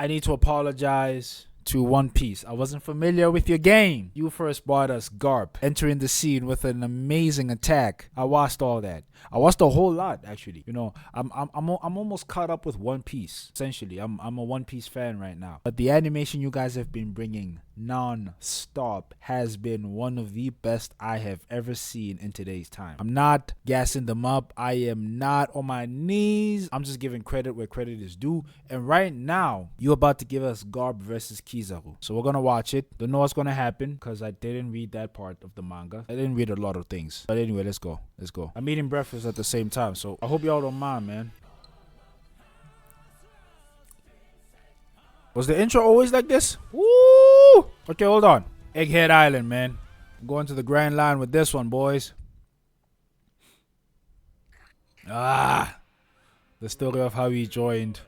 I need to apologize to One Piece. I wasn't familiar with your game. You first brought us Garp entering the scene with an amazing attack. I watched all that. I watched a whole lot actually. You know, I'm almost caught up with One Piece. Essentially, I'm a One Piece fan right now. But the animation you guys have been bringing non-stop has been one of the best I have ever seen in today's time. I'm not gassing them up. I am not on my knees. I'm just giving credit where credit is due. And right now, you're about to give us Garp versus Kizaru. So we're gonna watch it. Don't know what's gonna happen because I didn't read that part of the manga. I didn't read a lot of things. But anyway, let's go. Let's go. I'm eating breakfast at the same time, so I hope y'all don't mind, man. Was the intro always like this? Woo! Okay, hold on. Egghead Island, man. I'm going to the Grand Line with this one, boys. The story of how he joined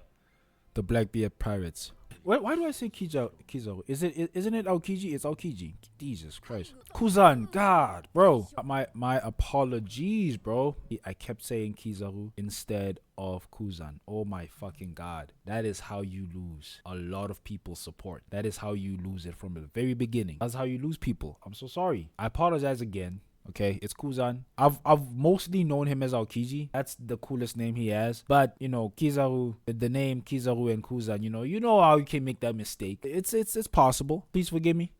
the Blackbeard Pirates. Why do I say Kizaru? Isn't it Aokiji? It's Aokiji. Jesus Christ. Kuzan, God, bro. My apologies, bro. I kept saying Kizaru instead of Kuzan. Oh my fucking God. That is how you lose a lot of people's support. That is how you lose it from the very beginning. That's how you lose people. I'm so sorry. I apologize again. Okay, it's Kuzan. I've mostly known him as Aokiji. That's the coolest name he has. But you know, Kizaru, the name Kizaru and Kuzan, you know how you can make that mistake. It's possible. Please forgive me.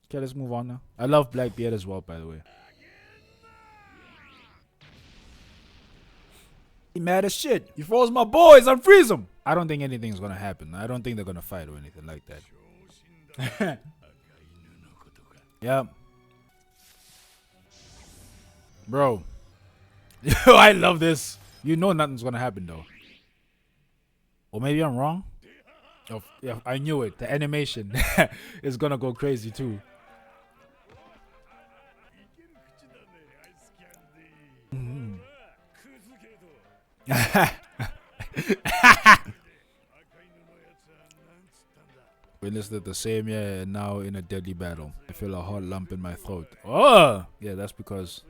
Okay, let's move on now. I love Blackbeard as well, by the way. He mad as shit. He froze my boys. Unfreeze them. I don't think anything's gonna happen. I don't think they're gonna fight or anything like that. Yep. Bro, I love this. You know nothing's gonna happen though. Or maybe I'm wrong. Oh, yeah, I knew it. The animation is gonna go crazy too. We enlisted the same year and now in a deadly battle. I feel a hot lump in my throat. Oh! Yeah, that's because...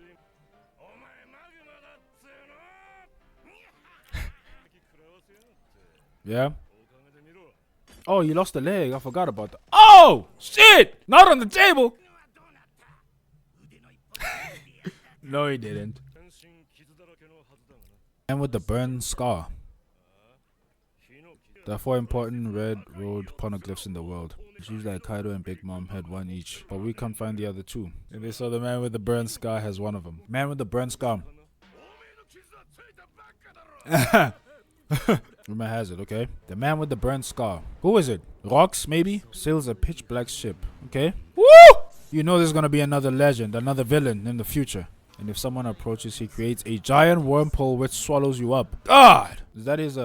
Yeah? Oh, you lost a leg. I forgot about that. Oh! Shit! Not on the table! No, he didn't. And with the burn scar. There are 4 important red road poneglyphs in the world. It's usually like Kaido and Big Mom had one each, but we can't find the other 2. And they saw the man with the burn scar has one of them. Man with the burn scar. Rumor has it, okay? The man with the burn scar. Who is it? Rocks, maybe? Sails a pitch black ship. Okay. Woo! You know there's gonna be another legend, another villain in the future. And if someone approaches, he creates a giant wormhole which swallows you up. God! That is,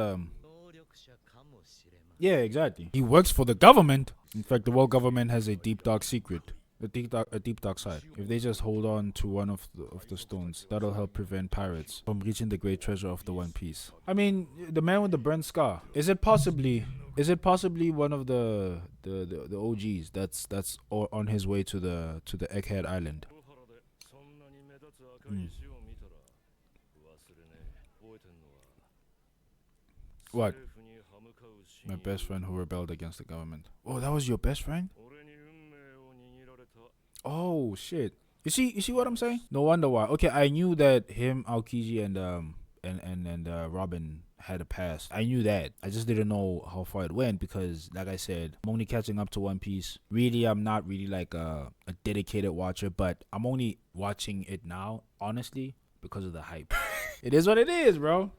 Yeah, exactly. He works for the government. In fact, the world government has a deep dark secret. A deep dark side. If they just hold on to one of the stones, that'll help prevent pirates from reaching the great treasure of the One Piece. I mean, the man with the burnt scar. Is it possibly one of the OGs that's on his way to the Egghead Island? What? My best friend who rebelled against the government. Oh, that was your best friend? Oh shit! You see what I'm saying? No wonder why. Okay, I knew that him, Aokiji, and Robin had a past. I knew that. I just didn't know how far it went because, like I said, I'm only catching up to One Piece. Really, I'm not really like a dedicated watcher, but I'm only watching it now, honestly, because of the hype. It is what it is, bro.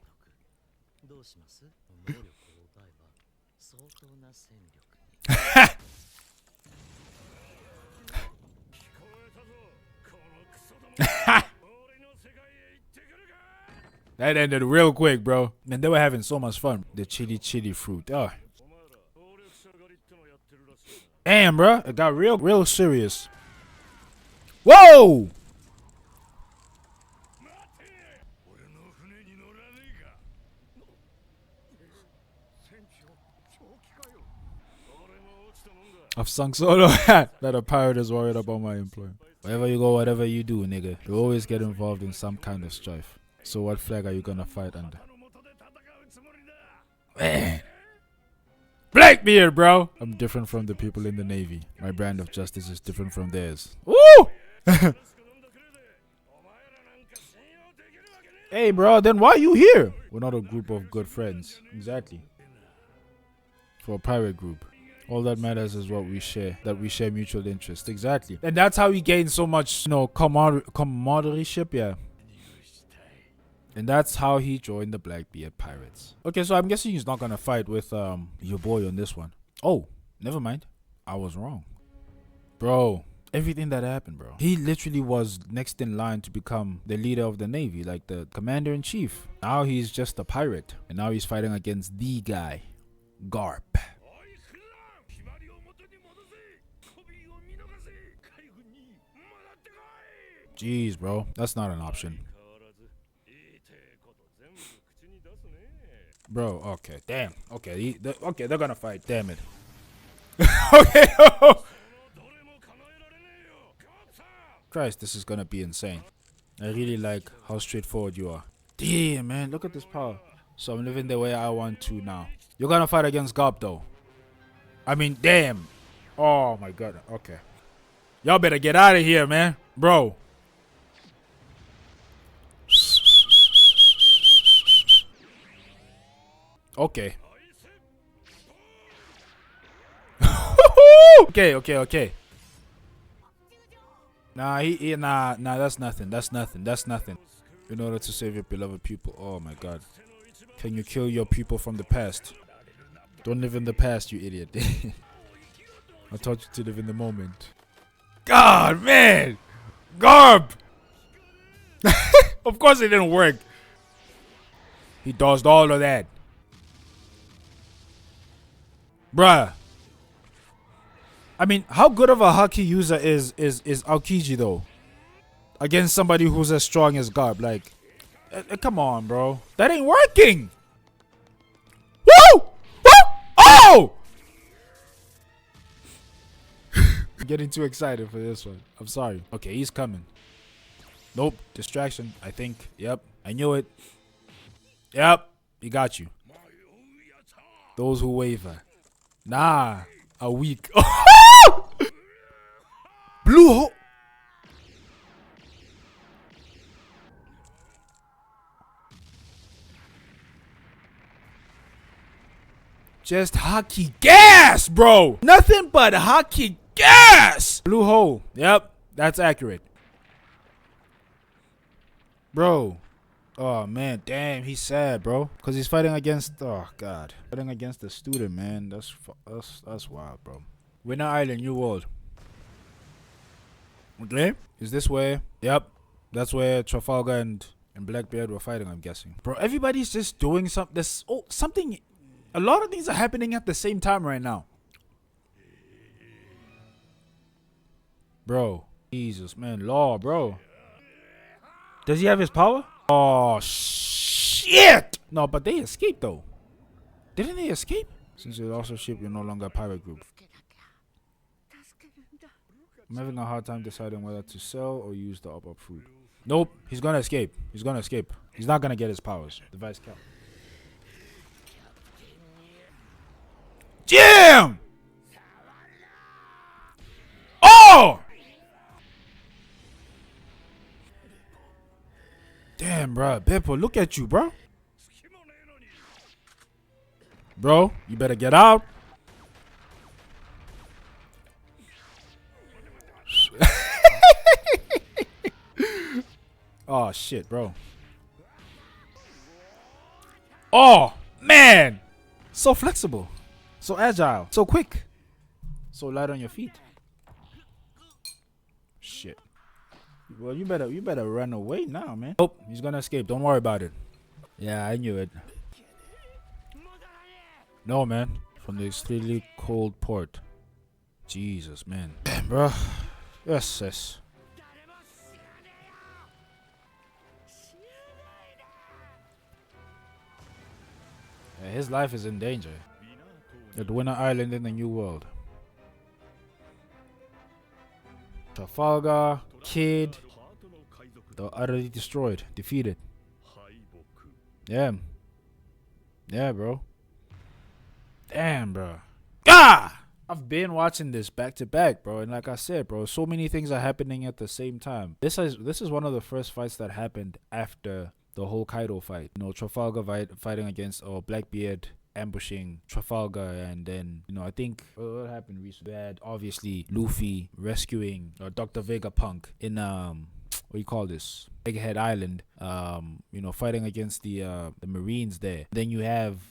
That ended real quick, bro. And they were having so much fun. The chili fruit. Oh. Damn, bro. It got real serious. Whoa! I've sunk so low that a pirate is worried about my employment. Wherever you go, whatever you do, nigga, you always get involved in some kind of strife. So what flag are you gonna fight under? Man. Blackbeard, bro. I'm different from the people in the Navy. My brand of justice is different from theirs. Woo! Hey, bro, then why are you here? We're not a group of good friends. Exactly. For a pirate group. All that matters is what we share. That we share mutual interest. Exactly. And that's how we gain so much, camaraderie, yeah. And that's how he joined the Blackbeard Pirates. Okay, so I'm guessing he's not gonna fight with your boy on this one. Oh, never mind. I was wrong. Bro, everything that happened, bro. He literally was next in line to become the leader of the Navy, like the commander-in-chief. Now he's just a pirate. And now he's fighting against the guy, Garp. Jeez, bro. That's not an option. Bro, okay. Damn. Okay, okay, they're gonna fight. Damn it. Okay. Christ, this is gonna be insane. I really like how straightforward you are. Damn, man. Look at this power. So I'm living the way I want to now. You're gonna fight against Garp, though. I mean, damn. Oh, my God. Okay. Y'all better get out of here, man. Bro. Okay. Okay. Nah, nah, that's nothing. That's nothing. In order to save your beloved people. Oh my God. Can you kill your people from the past? Don't live in the past, you idiot. I taught you to live in the moment. God, man! Garp! Of course it didn't work. He dodged all of that. Bruh. I mean, how good of a hockey user is Aokiji though? Against somebody who's as strong as Garp. Like, come on, bro. That ain't working. Woo! Woo! Oh! I'm getting too excited for this one. I'm sorry. Okay, he's coming. Nope. Distraction, I think. Yep. I knew it. Yep. He got you. Those who waver. Nah. A week. Blue hole. Just hockey gas, bro. Nothing but hockey gas. Blue hole. Yep, that's accurate. Bro. Oh, man. Damn, he's sad, bro. Because he's fighting against... Oh, God. Fighting against the student, man. That's wild, bro. Winter Island, New World. Okay. Is this where... Yep. That's where Trafalgar and Blackbeard were fighting, I'm guessing. Bro, everybody's just doing something... This, something... A lot of things are happening at the same time right now. Bro. Jesus, man. Law, bro. Does he have his power? Oh, shit! No, but they escaped, though. Didn't they escape? Since you lost your ship, you're no longer a pirate group. I'm having a hard time deciding whether to sell or use the up food. Nope, he's gonna escape. He's gonna escape. He's not gonna get his powers. Device count. Jam! Oh! Damn, bro. Beppo, look at you, bro. Bro, you better get out. Oh, shit, bro. Oh, man. So flexible. So agile. So quick. So light on your feet. Shit. Well, you better run away now, man. Oh, he's gonna escape. Don't worry about it. Yeah, I knew it. No, man. From the extremely cold port. Jesus, man. Damn, bro. Yes. Yeah, his life is in danger. At Winter Island in the New World. Trafalgar, Kid, they're utterly destroyed, defeated. Yeah. Yeah, bro. Damn, bro. I've been watching this back to back, bro, and like I said, bro, so many things are happening at the same time. This is one of the first fights that happened after the whole Kaido fight. Trafalgar fighting against Blackbeard, ambushing Trafalgar, and then I think what happened recently. We had obviously Luffy rescuing Dr. Vegapunk in what do you call this, Egghead Island, fighting against the Marines there. Then you have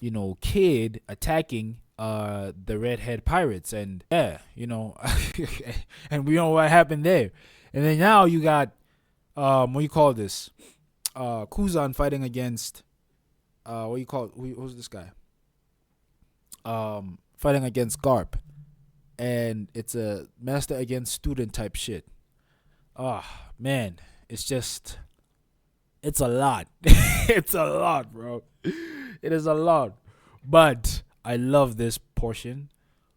Kid attacking the redhead pirates, and and we know what happened there. And then now you got what do you call this, Kuzan fighting against who's this guy, fighting against Garp, and it's a master against student type shit. Man, it's a lot. It's a lot, bro. It is a lot. But I love this portion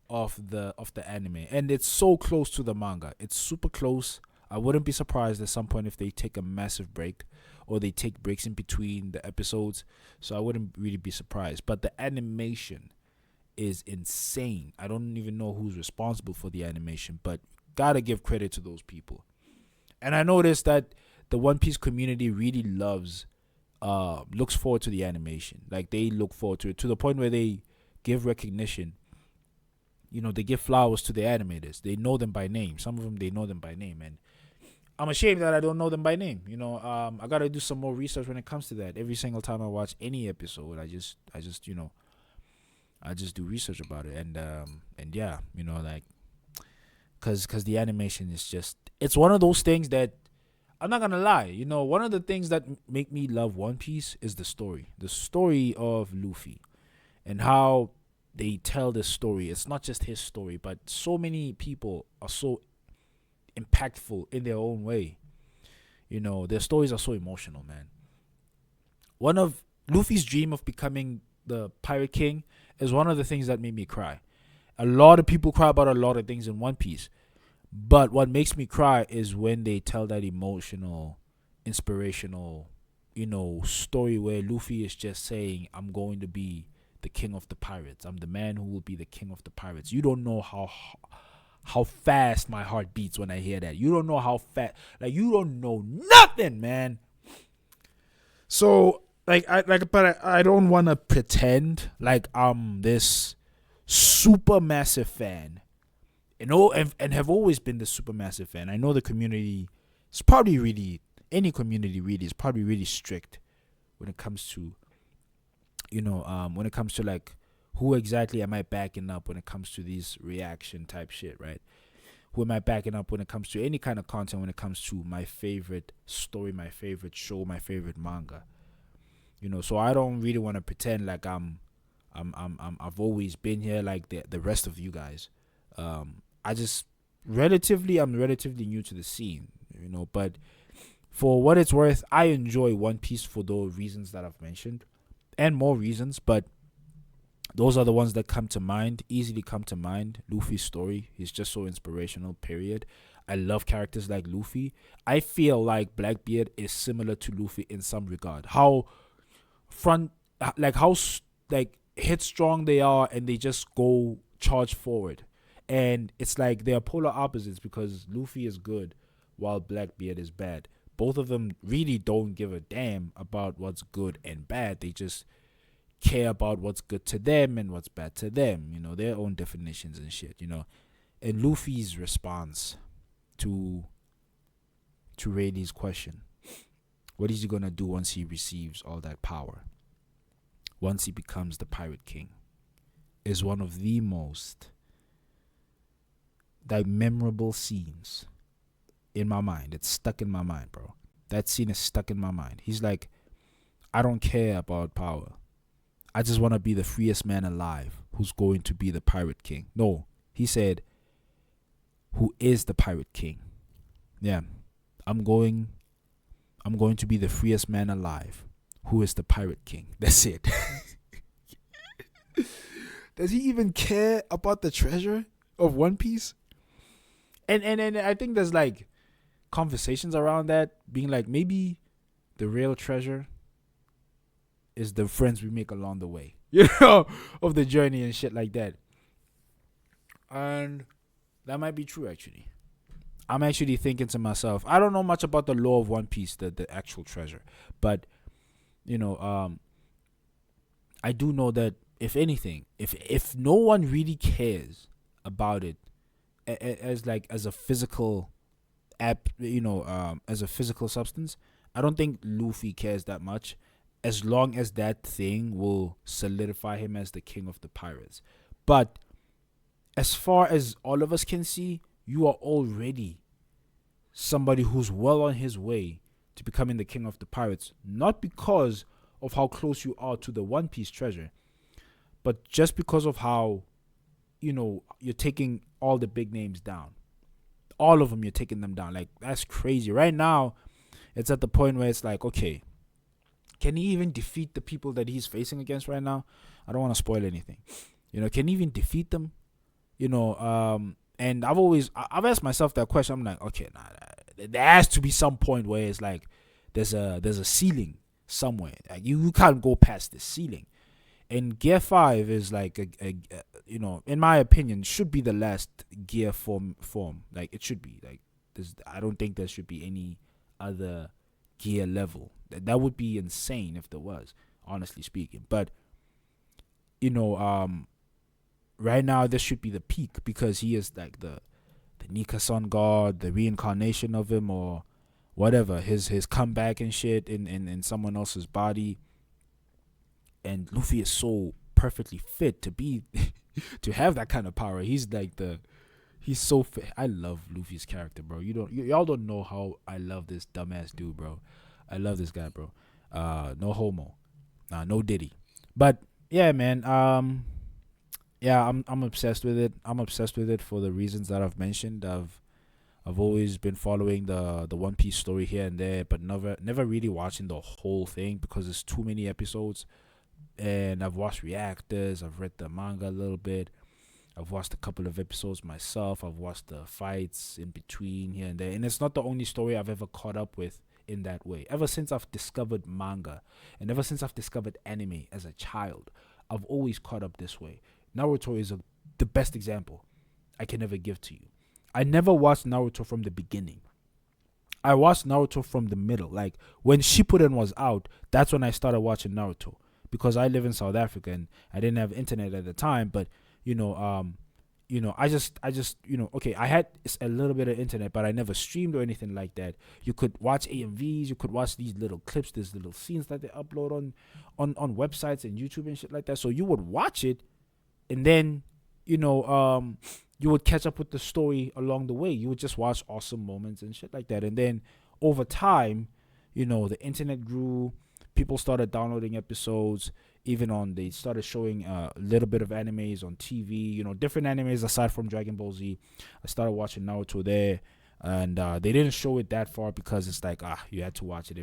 of the anime, and it's so close to the manga. It's super close. I wouldn't be surprised at some point if they take a massive break, or they take breaks in between the episodes. So I wouldn't really be surprised. But the animation is insane. I don't even know who's responsible for the animation, but gotta give credit to those people. And I noticed that the One Piece community really looks forward to the animation. Like, they look forward to it to the point where they give recognition. They give flowers to the animators. They know them by name. Some of them, they know them by name. And I'm ashamed that I don't know them by name. I got to do some more research when it comes to that. Every single time I watch any episode, I just do research about it. And yeah, because the animation is it's one of those things that, I'm not gonna lie, one of the things that make me love One Piece is the story of Luffy, and how they tell this story. It's not just his story, but so many people are so impactful in their own way. Their stories are so emotional, man. One of Luffy's dream of becoming the Pirate King is one of the things that made me cry. A lot of people cry about a lot of things in One Piece, but what makes me cry is when they tell that emotional, inspirational, story where Luffy is just saying, I'm going to be the king of the pirates. I'm the man who will be the king of the pirates. You don't know how fast my heart beats when I hear that. You don't know how fast, you don't know nothing, man. So, but I don't want to pretend like I'm this super massive fan, and have always been the super massive fan. I know the community is probably really, any community really is probably really strict when it comes to, like, who exactly am I backing up when it comes to these reaction type shit, right? Who am I backing up when it comes to any kind of content, when it comes to my favorite story, my favorite show, my favorite manga? So I don't really want to pretend like I've always been here like the rest of you guys. I'm relatively new to the scene, but for what it's worth, I enjoy One Piece for those reasons that I've mentioned, and more reasons, but those are the ones that easily come to mind. Luffy's story, he's just so inspirational, period. I love characters like Luffy. I feel like Blackbeard is similar to Luffy in some regard. How headstrong they are, and they just go charge forward. And it's like they're polar opposites, because Luffy is good while Blackbeard is bad. Both of them really don't give a damn about what's good and bad. They just care about what's good to them and what's bad to them. Their own definitions and shit. And Luffy's response to Rayleigh's question, what is he gonna do once he receives all that power? Once he becomes the Pirate King, is one of the most memorable scenes in my mind. It's stuck in my mind, bro. That scene is stuck in my mind. He's like, I don't care about power. I just want to be the freest man alive who's going to be the Pirate King. No, he said, who is the Pirate King? Yeah, I'm going to be the freest man alive who is the Pirate King. That's it. Does he even care about the treasure of One Piece? And I think there's like conversations around that, being like, maybe the real treasure is the friends we make along the way, of the journey and shit like that. And that might be true, actually. I'm actually thinking to myself, I don't know much about the lore of One Piece, the actual treasure. But, I do know that, if anything, if no one really cares about it as a physical as a physical substance, I don't think Luffy cares that much, as long as that thing will solidify him as the king of the pirates. But as far as all of us can see, you are already somebody who's well on his way to becoming the king of the pirates, not because of how close you are to the One Piece treasure, but just because of how, you're taking all the big names down. All of them, you're taking them down. Like, that's crazy. Right now, it's at the point where it's like, okay, can he even defeat the people that he's facing against right now? I don't want to spoil anything. Can he even defeat them? And I've asked myself that question. I'm like, okay, there has to be some point where it's like there's a ceiling somewhere. Like, you can't go past this ceiling. And Gear 5 is like in my opinion, should be the last gear form. Like, it should be. Like, I don't think there should be any other gear level. That would be insane if there was, honestly speaking. But right now this should be the peak, because he is like the Nika Sun God, the reincarnation of him, or whatever, his comeback and shit in someone else's body. And Luffy is so perfectly fit to be to have that kind of power. He's so fit. I love Luffy's character, bro. Y'all don't know how I love this dumbass dude, bro. I love this guy, bro. No homo. No Diddy. But yeah, man. Yeah, I'm obsessed with it. I'm obsessed with it for the reasons that I've mentioned. I've always been following the One Piece story here and there, but never really watching the whole thing, because there's too many episodes. And I've watched reactors, I've read the manga a little bit, I've watched a couple of episodes myself, I've watched the fights in between here and there. And it's not the only story I've ever caught up with in that way. Ever since I've discovered manga, and ever since I've discovered anime as a child, I've always caught up this way. Naruto is the best example I can ever give to you. I never watched Naruto from the beginning. I watched Naruto from the middle. Like, when Shippuden was out, that's when I started watching Naruto, because I live in South Africa and I didn't have internet at the time. But I just okay, I had a little bit of internet, but I never streamed or anything like that. You could watch AMVs, you could watch these little clips, these little scenes that they upload on websites and YouTube and shit like that. So you would watch it, and then you would catch up with the story along the way. You would just watch awesome moments and shit like that. And then over time, the internet grew. People started downloading episodes. They started showing a little bit of animes on TV, different animes aside from Dragon Ball Z. I started watching Naruto there, and they didn't show it that far, because it's like, you had to watch it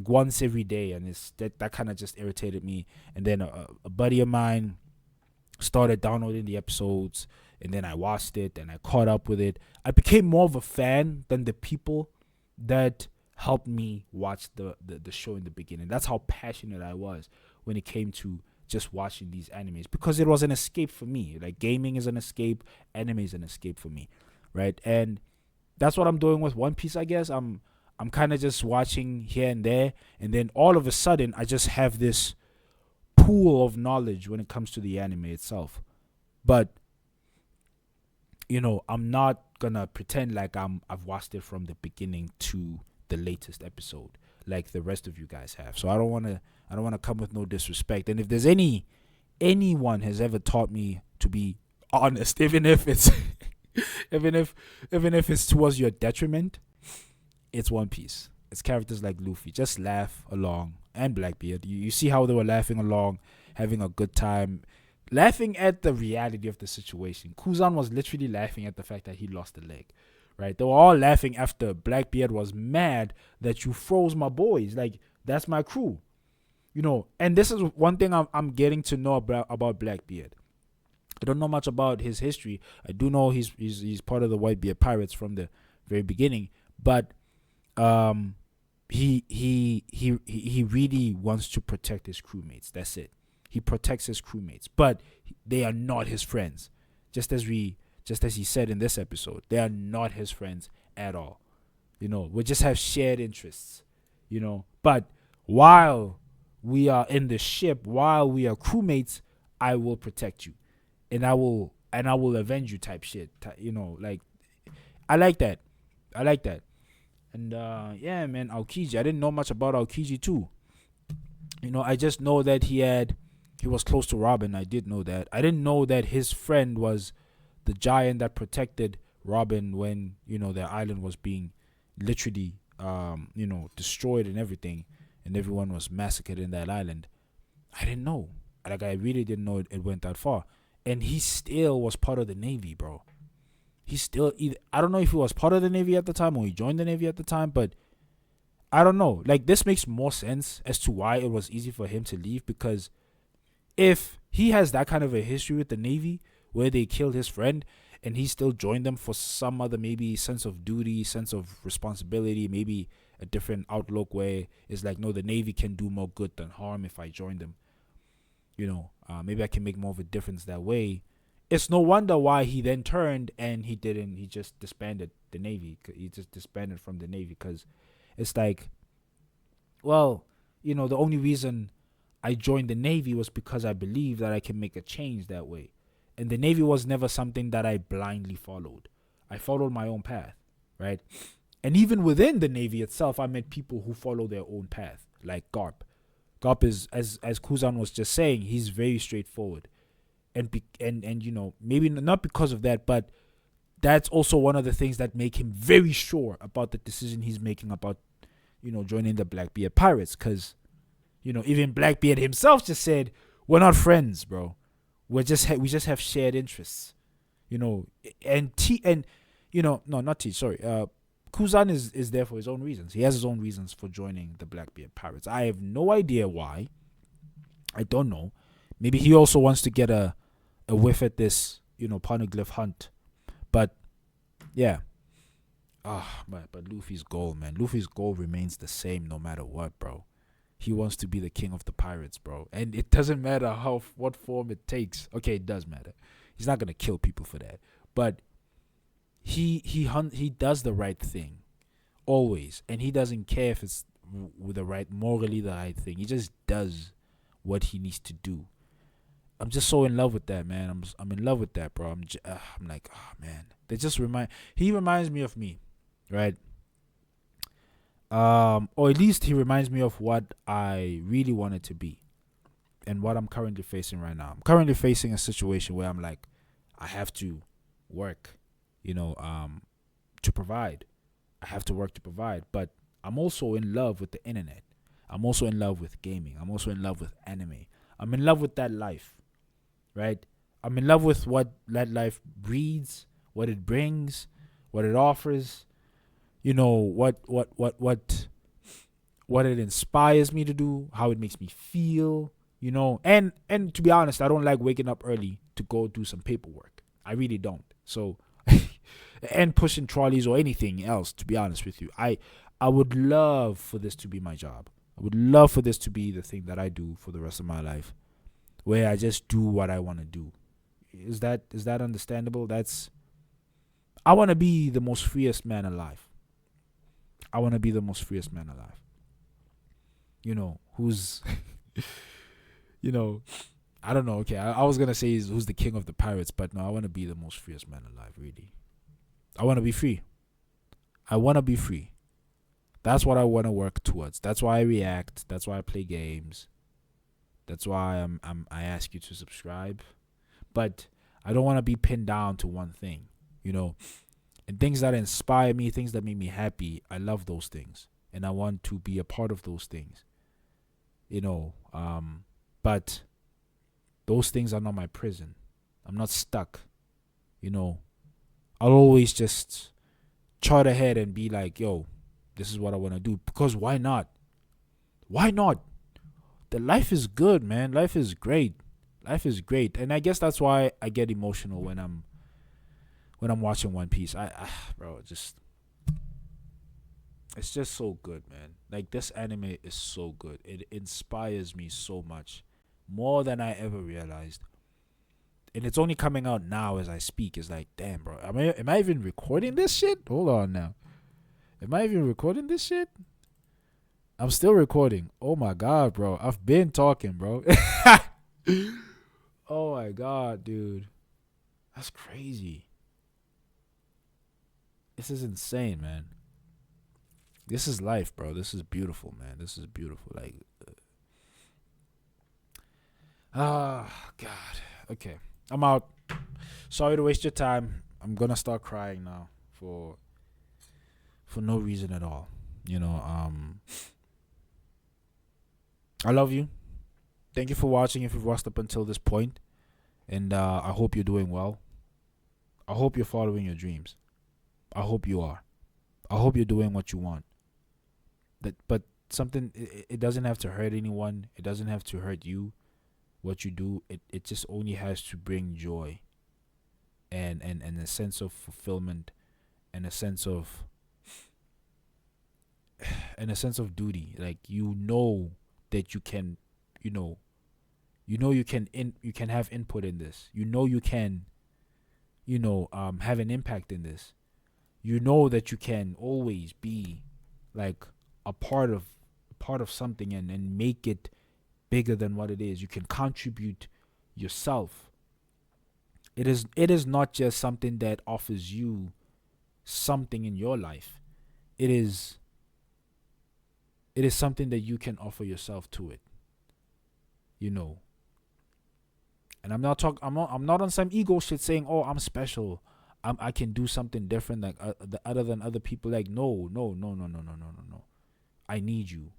once every day, and it's that kind of just irritated me. And then a buddy of mine started downloading the episodes, and then I watched it and I caught up with it. I became more of a fan than the people that helped me watch the show in the beginning. That's how passionate I was when it came to just watching these animes, because it was an escape for me. Like, gaming is an escape, anime is an escape for me, right? And that's what I'm doing with One Piece, I guess. I'm kind of just watching here and there, and then all of a sudden I just have this pool of knowledge when it comes to the anime itself. But I'm not gonna pretend like I've watched it from the beginning to the latest episode like the rest of you guys have. So I don't want to come with no disrespect. And if there's anyone has ever taught me to be honest, even if it's even if it's towards your detriment, it's One Piece. It's characters like Luffy. Just laugh along, and Blackbeard. You see how they were laughing along, having a good time, laughing at the reality of the situation. Kuzan was literally laughing at the fact that he lost a leg, right? They were all laughing after Blackbeard was mad that you froze my boys. Like, that's my crew, And this is one thing I'm getting to know about Blackbeard. I don't know much about his history. I do know he's part of the Whitebeard Pirates from the very beginning, but he really wants to protect his crewmates. That's it. He protects his crewmates, but they are not his friends. just as he said in this episode, they are not his friends at all. We just have shared interests. But while we are in the ship, while we are crewmates, I will protect you, and I will avenge you, type shit. Like, I like that. And yeah, man, Aokiji. I didn't know much about Aokiji too. I just know that he was close to Robin. I did know that. I didn't know that his friend was the giant that protected Robin when their island was being literally destroyed and everything, and everyone was massacred in that island. I didn't know. Like, I really didn't know it went that far. And he still was part of the Navy, bro. He still I don't know if he was part of the Navy at the time or he joined the Navy at the time, but I don't know. Like, this makes more sense as to why it was easy for him to leave, because if he has that kind of a history with the Navy where they killed his friend and he still joined them for some other maybe sense of duty, sense of responsibility, maybe a different outlook where it's like, no, the Navy can do more good than harm if I join them. Maybe I can make more of a difference that way. It's no wonder why he then turned and he just disbanded the Navy. He just disbanded from the Navy, because it's like, well, the only reason I joined the Navy was because I believed that I can make a change that way. And the Navy was never something that I blindly followed. I followed my own path, right? And even within the Navy itself, I met people who follow their own path, like Garp. Garp is, as Kuzan was just saying, he's very straightforward. And maybe not because of that, but that's also one of the things that make him very sure about the decision he's making about, joining the Blackbeard Pirates. Because, even Blackbeard himself just said, we're not friends, bro. We just have shared interests, no, not T. Sorry, Kuzan is there for his own reasons. He has his own reasons for joining the Blackbeard Pirates. I have no idea why. I don't know. Maybe he also wants to get a whiff at this, poneglyph hunt. But yeah. But Luffy's goal, man. Luffy's goal remains the same no matter what, bro. He wants to be the king of the pirates, bro. And it doesn't matter what form it takes. Okay, it does matter. He's not gonna kill people for that. But he does the right thing. Always. And he doesn't care if it's morally the right thing. He just does what he needs to do. I'm just so in love with that, man. I'm in love with that, bro. I'm like, oh man. He reminds me of me, right? Or at least he reminds me of what I really wanted to be and what I'm currently facing right now. I'm currently facing a situation where I'm like, I have to work, to provide. I have to work to provide, but I'm also in love with the internet. I'm also in love with gaming. I'm also in love with anime. I'm in love with that life, right? I'm in love with what that life breeds, what it brings, what it offers, what it inspires me to do, how it makes me feel, and to be honest, I don't like waking up early to go do some paperwork. I really don't. So and pushing trolleys or anything else, to be honest with you. I would love for this to be my job. I would love for this to be the thing that I do for the rest of my life, where I just do what I want to do. Is that understandable? I want to be the most freest man alive. I want to be the most freest man alive. Who's, I don't know. Okay, I was going to say who's the king of the pirates, but no, I want to be the most freest man alive, really. I want to be free. I want to be free. That's what I want to work towards. That's why I react. That's why I play games. That's why I ask you to subscribe. But I don't want to be pinned down to one thing, And things that inspire me, things that make me happy, I love those things. And I want to be a part of those things. But those things are not my prison. I'm not stuck. I'll always just chart ahead and be like, yo, this is what I want to do. Because why not? Why not? The life is good, man. Life is great. Life is great. And I guess that's why I get emotional when I'm watching One Piece. Bro, it's just so good, man. Like, this anime is so good. It inspires me so much, more than I ever realized. and it's only coming out now as I speak. It's like, damn, bro, am I even recording this shit? Hold on now, am I even recording this shit? I'm still recording. Oh my god, bro, I've been talking, bro. Oh my god, dude, that's crazy. This is insane, man. This is life, bro. This is beautiful, man. This is beautiful. Like, God. Okay, I'm out. Sorry to waste your time. I'm gonna start crying now for no reason at all. You know, I love you. Thank you for watching. If you've watched up until this point, and I hope you're doing well. I hope you're following your dreams. I hope you are. I hope you're doing what you want. But something, it doesn't have to hurt anyone. It doesn't have to hurt you. What you do, it just only has to bring joy, and a sense of fulfillment, and a sense of duty. Like, you know that you can, you know you can have input in this. You can, have an impact in this. You know that you can always be like a part of something, and make it bigger than what it is. You can contribute yourself. It is not just something that offers you something in your life. It is something that you can offer yourself to it. And I'm not on some ego shit saying, "Oh, I'm special. I can do something different, like other than other people." Like, no. I need you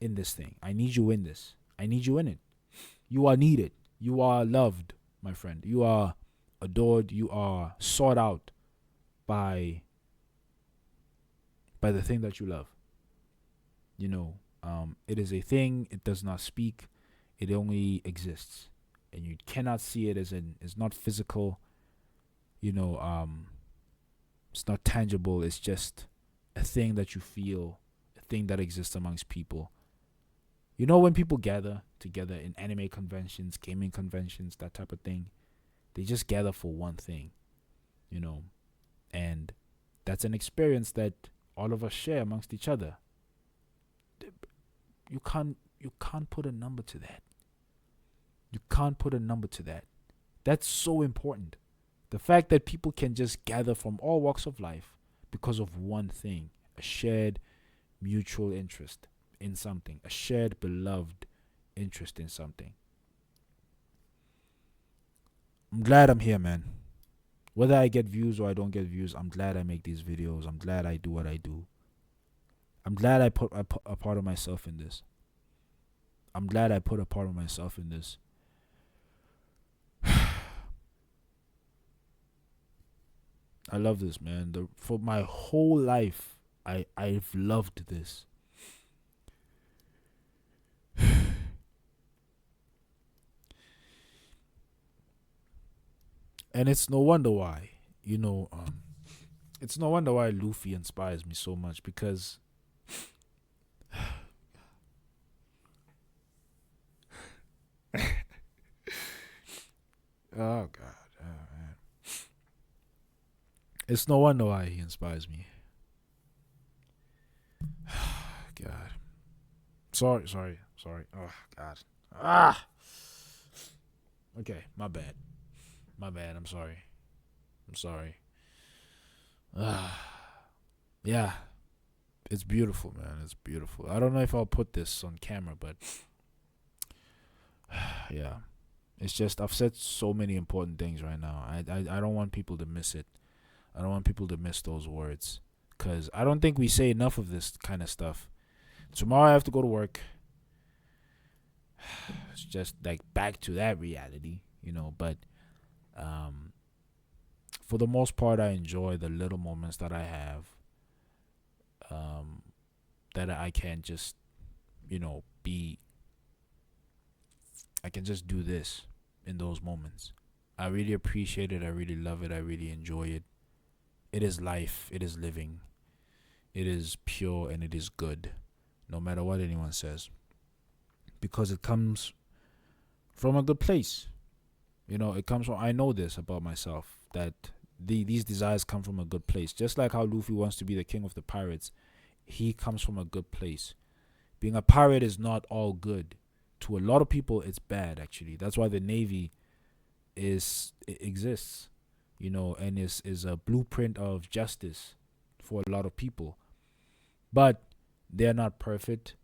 in this thing. I need you in this. I need you in it. You are needed. You are loved, my friend. You are adored. You are sought out by the thing that you love. It is a thing. It does not speak. It only exists, and you cannot see it it's not physical. It's not tangible. It's just a thing that you feel, a thing that exists amongst people. When people gather together in anime conventions, gaming conventions, that type of thing, they just gather for one thing, and that's an experience that all of us share amongst each other. You can't put a number to that. You can't put a number to that. That's so important. The fact that people can just gather from all walks of life because of one thing, a shared mutual interest in something, a shared beloved interest in something. I'm glad I'm here, man. Whether I get views or I don't get views, I'm glad I make these videos. I'm glad I do what I do. I'm glad I put a part of myself in this. I'm glad I put a part of myself in this. I love this, man. For my whole life, I've loved this. And it's no wonder why, it's no wonder why Luffy inspires me so much, because oh God, oh man, it's no wonder why he inspires me. God, sorry. Oh God, okay, my bad. I'm sorry. Yeah, it's beautiful, man. It's beautiful. I don't know if I'll put this on camera, but yeah, it's just, I've said so many important things right now. I don't want people to miss it. I don't want people to miss those words, because I don't think we say enough of this kind of stuff. Tomorrow I have to go to work. It's just like back to that reality, but for the most part, I enjoy the little moments that I have, that I can just, be, I can just do this in those moments. I really appreciate it. I really love it. I really enjoy it. It is life. It is living. It is pure, and it is good, no matter what anyone says, because it comes from a good place. You know, it comes from, I know this about myself, that these desires come from a good place. Just like how Luffy wants to be the king of the pirates, he comes from a good place. Being a pirate is not all good. To a lot of people, it's bad, actually. That's why the Navy exists, you know, and is a blueprint of justice for a lot of people. But they're not perfect.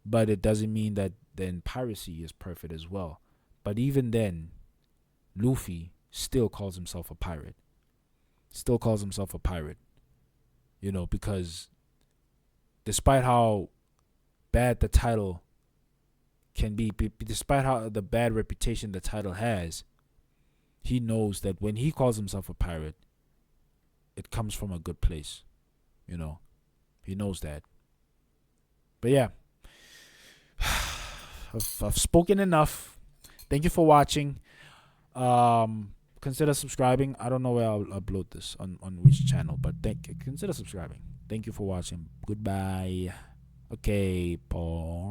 But it doesn't mean that then piracy is perfect as well. But even then, Luffy still calls himself a pirate. Still calls himself a pirate. You know, because despite how bad the title can be, despite how the bad reputation the title has, he knows that when he calls himself a pirate, it comes from a good place. You know, he knows that. But yeah, I've spoken enough. Thank you for watching. Consider subscribing. I don't know where I'll upload this on which channel, but consider subscribing. Thank you for watching. Goodbye. Okay, Paul.